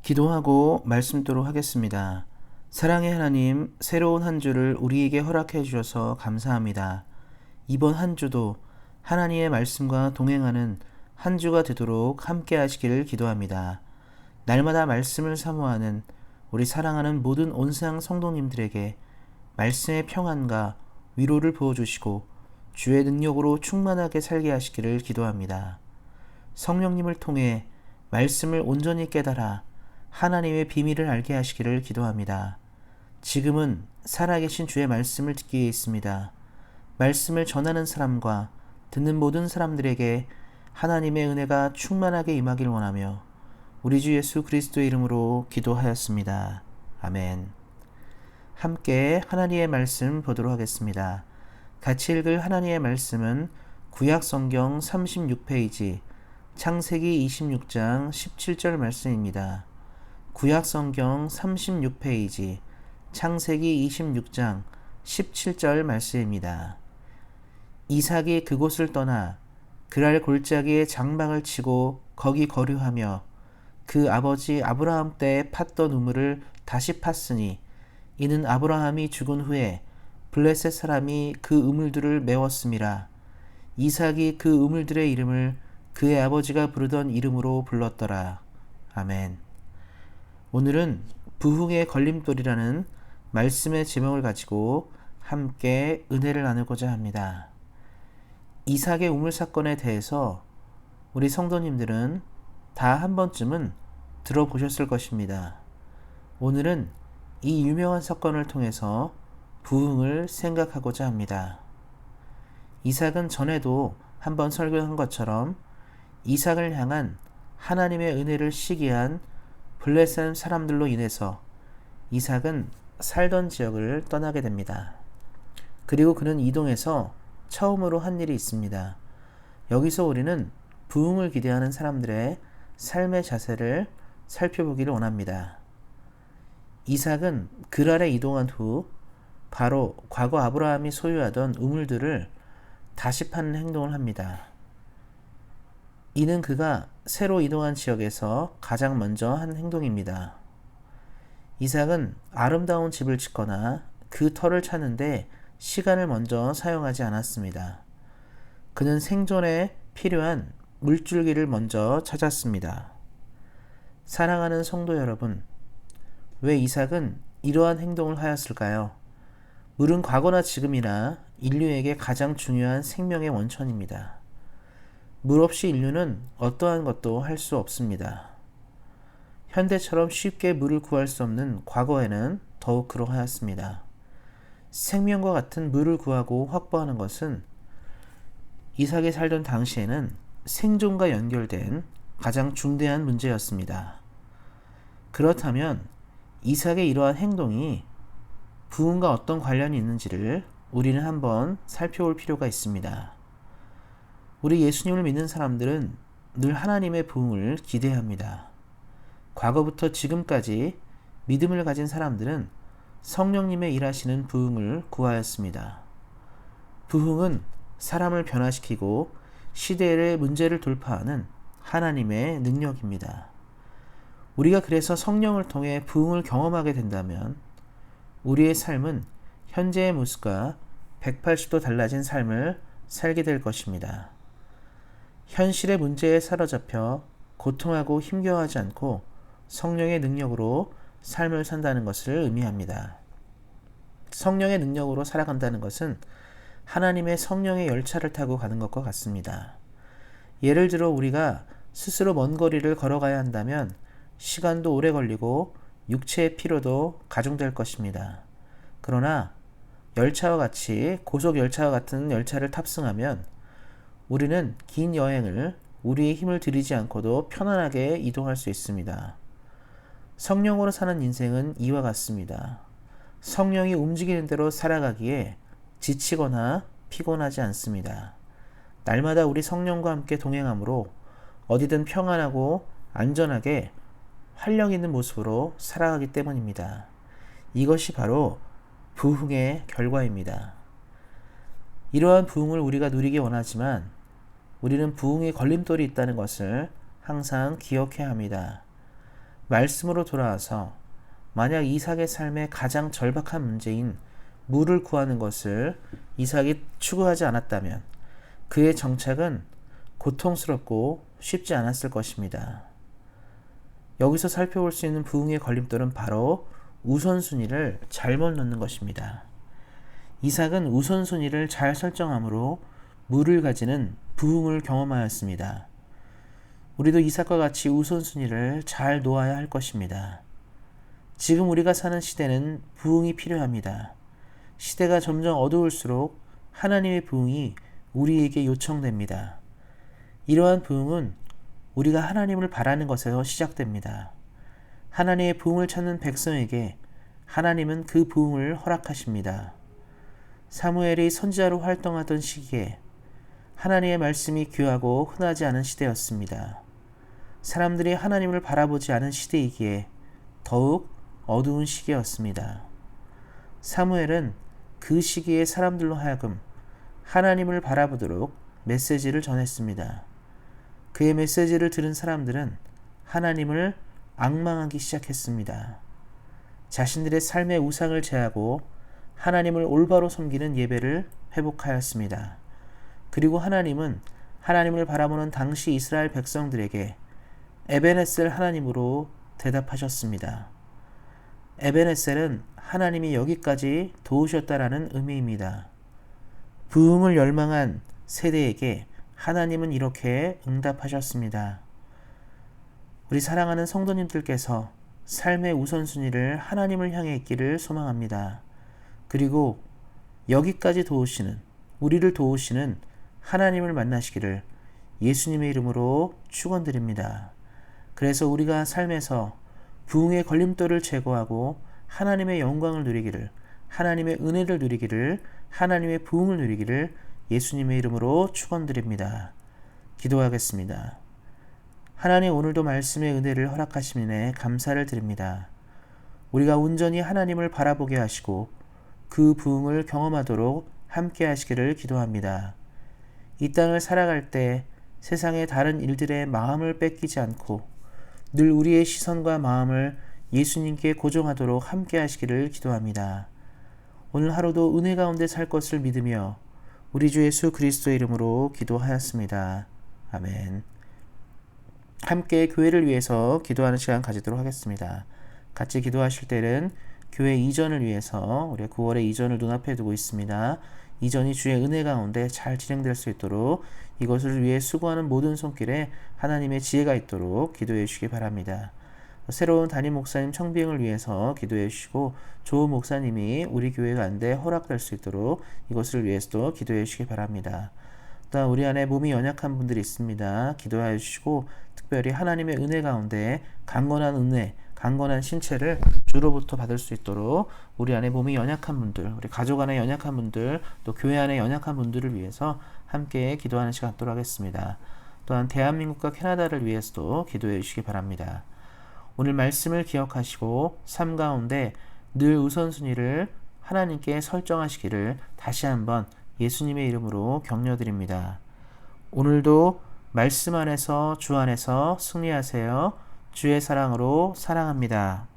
기도하고 말씀도록 하겠습니다. 사랑의 하나님, 새로운 한 주를 우리에게 허락해 주셔서 감사합니다. 이번 한 주도 하나님의 말씀과 동행하는 한 주가 되도록 함께 하시기를 기도합니다. 날마다 말씀을 사모하는 우리 사랑하는 모든 온상 성도님들에게 말씀의 평안과 위로를 부어주시고 주의 능력으로 충만하게 살게 하시기를 기도합니다. 성령님을 통해 말씀을 온전히 깨달아 하나님의 비밀을 알게 하시기를 기도합니다. 지금은 살아계신 주의 말씀을 듣기 위해 있습니다. 말씀을 전하는 사람과 듣는 모든 사람들에게 하나님의 은혜가 충만하게 임하길 원하며 우리 주 예수 그리스도의 이름으로 기도하였습니다. 아멘. 함께 하나님의 말씀 보도록 하겠습니다. 같이 읽을 하나님의 말씀은 구약성경 36페이지 창세기 26장 17절 말씀입니다. 구약성경 36페이지 창세기 26장 17절 말씀입니다. 이삭이 그곳을 떠나 그랄 골짜기에 장막을 치고 거기 거류하며 그 아버지 아브라함 때 팠던 우물을 다시 팠으니 이는 아브라함이 죽은 후에 블레셋 사람이 그 우물들을 메웠음이라. 이삭이 그 우물들의 이름을 그의 아버지가 부르던 이름으로 불렀더라. 아멘. 오늘은 부흥의 걸림돌이라는 말씀의 제목을 가지고 함께 은혜를 나누고자 합니다. 이삭의 우물 사건에 대해서 우리 성도님들은 다 한 번쯤은 들어보셨을 것입니다. 오늘은 이 유명한 사건을 통해서 부흥을 생각하고자 합니다. 이삭은 전에도 한번 설교한 것처럼 이삭을 향한 하나님의 은혜를 시기한 블레셋 사람들로 인해서 이삭은 살던 지역을 떠나게 됩니다. 그리고 그는 이동해서 처음으로 한 일이 있습니다. 여기서 우리는 부흥을 기대하는 사람들의 삶의 자세를 살펴보기를 원합니다. 이삭은 그랄에 이동한 후 바로 과거 아브라함이 소유하던 우물들을 다시 파는 행동을 합니다. 이는 그가 새로 이동한 지역에서 가장 먼저 한 행동입니다. 이삭은 아름다운 집을 짓거나 그 터를 찾는데 시간을 먼저 사용하지 않았습니다. 그는 생존에 필요한 물줄기를 먼저 찾았습니다. 사랑하는 성도 여러분, 왜 이삭은 이러한 행동을 하였을까요? 물은 과거나 지금이나 인류에게 가장 중요한 생명의 원천입니다. 물 없이 인류는 어떠한 것도 할 수 없습니다. 현대처럼 쉽게 물을 구할 수 없는 과거에는 더욱 그러하였습니다. 생명과 같은 물을 구하고 확보하는 것은 이삭이 살던 당시에는 생존과 연결된 가장 중대한 문제였습니다. 그렇다면 이삭의 이러한 행동이 부흥과 어떤 관련이 있는지를 우리는 한번 살펴볼 필요가 있습니다. 우리 예수님을 믿는 사람들은 늘 하나님의 부흥을 기대합니다. 과거부터 지금까지 믿음을 가진 사람들은 성령님의 일하시는 부흥을 구하였습니다. 부흥은 사람을 변화시키고 시대의 문제를 돌파하는 하나님의 능력입니다. 우리가 그래서 성령을 통해 부흥을 경험하게 된다면 우리의 삶은 현재의 모습과 180도 달라진 삶을 살게 될 것입니다. 현실의 문제에 사로잡혀 고통하고 힘겨워하지 않고 성령의 능력으로 삶을 산다는 것을 의미합니다. 성령의 능력으로 살아간다는 것은 하나님의 성령의 열차를 타고 가는 것과 같습니다. 예를 들어 우리가 스스로 먼 거리를 걸어가야 한다면 시간도 오래 걸리고 육체의 피로도 가중될 것입니다. 그러나 열차와 같이 고속 열차와 같은 열차를 탑승하면 우리는 긴 여행을 우리의 힘을 들이지 않고도 편안하게 이동할 수 있습니다. 성령으로 사는 인생은 이와 같습니다. 성령이 움직이는 대로 살아가기에 지치거나 피곤하지 않습니다. 날마다 우리 성령과 함께 동행함으로 어디든 평안하고 안전하게 활력 있는 모습으로 살아가기 때문입니다. 이것이 바로 부흥의 결과입니다. 이러한 부흥을 우리가 누리기 원하지만 우리는 부흥의 걸림돌이 있다는 것을 항상 기억해야 합니다. 말씀으로 돌아와서 만약 이삭의 삶의 가장 절박한 문제인 물을 구하는 것을 이삭이 추구하지 않았다면 그의 정착은 고통스럽고 쉽지 않았을 것입니다. 여기서 살펴볼 수 있는 부흥의 걸림돌은 바로 우선순위를 잘못 놓는 것입니다. 이삭은 우선순위를 잘 설정함으로 물을 가지는 부흥을 경험하였습니다. 우리도 이삭과 같이 우선순위를 잘 놓아야 할 것입니다. 지금 우리가 사는 시대는 부흥이 필요합니다. 시대가 점점 어두울수록 하나님의 부흥이 우리에게 요청됩니다. 이러한 부흥은 우리가 하나님을 바라는 것에서 시작됩니다. 하나님의 부흥을 찾는 백성에게 하나님은 그 부흥을 허락하십니다. 사무엘이 선지자로 활동하던 시기에 하나님의 말씀이 귀하고 흔하지 않은 시대였습니다. 사람들이 하나님을 바라보지 않은 시대이기에 더욱 어두운 시기였습니다. 사무엘은 그 시기에 사람들로 하여금 하나님을 바라보도록 메시지를 전했습니다. 그의 메시지를 들은 사람들은 하나님을 앙망하기 시작했습니다. 자신들의 삶의 우상을 제하고 하나님을 올바로 섬기는 예배를 회복하였습니다. 그리고 하나님은 하나님을 바라보는 당시 이스라엘 백성들에게 에벤에셀 하나님으로 대답하셨습니다. 에벤에셀은 하나님이 여기까지 도우셨다라는 의미입니다. 부흥을 열망한 세대에게 하나님은 이렇게 응답하셨습니다. 우리 사랑하는 성도님들께서 삶의 우선순위를 하나님을 향해 있기를 소망합니다. 그리고 여기까지 도우시는, 우리를 도우시는 하나님을 만나시기를 예수님의 이름으로 축원드립니다. 그래서 우리가 삶에서 부흥의 걸림돌을 제거하고 하나님의 영광을 누리기를, 하나님의 은혜를 누리기를, 하나님의 부흥을 누리기를 예수님의 이름으로 축원드립니다. 기도하겠습니다. 하나님, 오늘도 말씀의 은혜를 허락하심에 감사를 드립니다. 우리가 온전히 하나님을 바라보게 하시고 그 부흥을 경험하도록 함께 하시기를 기도합니다. 이 땅을 살아갈 때 세상의 다른 일들의 마음을 뺏기지 않고 늘 우리의 시선과 마음을 예수님께 고정하도록 함께 하시기를 기도합니다. 오늘 하루도 은혜 가운데 살 것을 믿으며 우리 주 예수 그리스도의 이름으로 기도하였습니다. 아멘. 함께 교회를 위해서 기도하는 시간 가지도록 하겠습니다. 같이 기도하실 때는 교회 이전을 위해서 우리 9월의 이전을 눈앞에 두고 있습니다. 이전이 주의 은혜 가운데 잘 진행될 수 있도록 이것을 위해 수고하는 모든 손길에 하나님의 지혜가 있도록 기도해 주시기 바랍니다. 새로운 담임 목사님 청빙을 위해서 기도해 주시고 좋은 목사님이 우리 교회 가운데 허락될 수 있도록 이것을 위해서도 기도해 주시기 바랍니다. 또한 우리 안에 몸이 연약한 분들이 있습니다. 기도해 주시고 특별히 하나님의 은혜 가운데 강건한 은혜, 강건한 신체를 주로부터 받을 수 있도록 우리 안에 몸이 연약한 분들, 우리 가족 안에 연약한 분들, 또 교회 안에 연약한 분들을 위해서 함께 기도하는 시간 갖도록 하겠습니다. 또한 대한민국과 캐나다를 위해서도 기도해 주시기 바랍니다. 오늘 말씀을 기억하시고 삶 가운데 늘 우선순위를 하나님께 설정하시기를 다시 한번 예수님의 이름으로 격려드립니다. 오늘도 말씀 안에서 주 안에서 승리하세요. 주의 사랑으로 사랑합니다.